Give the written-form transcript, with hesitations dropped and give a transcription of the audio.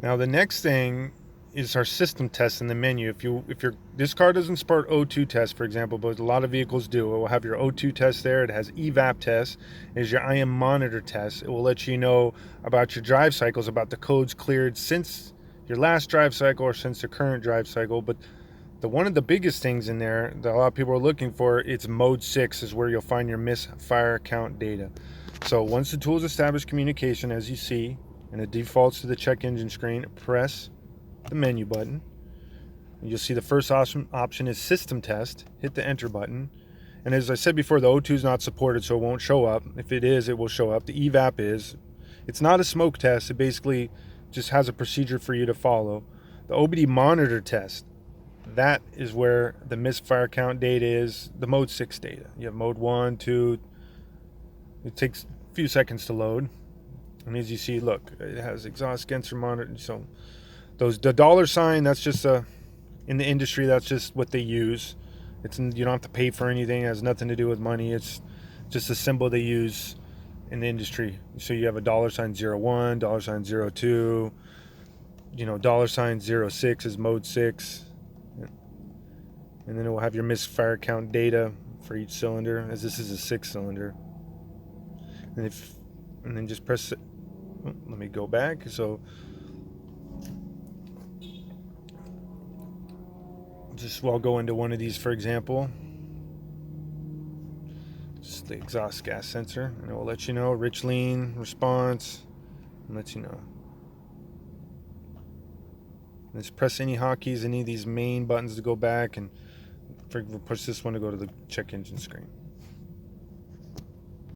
Now the next thing is our system test in the menu. This car doesn't support O2 test, for example, but a lot of vehicles do. It will have your O2 test there. It has evap test. It is your IM monitor test. It will let you know about your drive cycles, about the codes cleared since your last drive cycle or since the current drive cycle. But one of the biggest things in there that a lot of people are looking for, it's mode 6 is where you'll find your misfire count data. So once the tool has established communication, as you see, and it defaults to the check engine screen, press the menu button. You'll see the first option is system test. Hit the enter button. And as I said before, the O2 is not supported, so it won't show up. If it is, it will show up. The evap is. It's not a smoke test. It basically just has a procedure for you to follow. The OBD monitor test, that is where the misfire count data is, the mode 6 data. You have mode 1, 2. It takes a few seconds to load. And as you see, look, it has exhaust sensor monitor. So the dollar sign, that's just in the industry, that's just what they use. You don't have to pay for anything. It has nothing to do with money. It's just a symbol they use in the industry. So you have a $01, $02, $06 is mode 6. And then it will have your misfire count data for each cylinder, as this is a 6-cylinder. And then just press it. Let me go back. So I'll go into one of these, for example. Just the exhaust gas sensor, and it will let you know rich lean response, and let you know. And just press any hotkeys, any of these main buttons to go back, and we'll push this one to go to the check engine screen.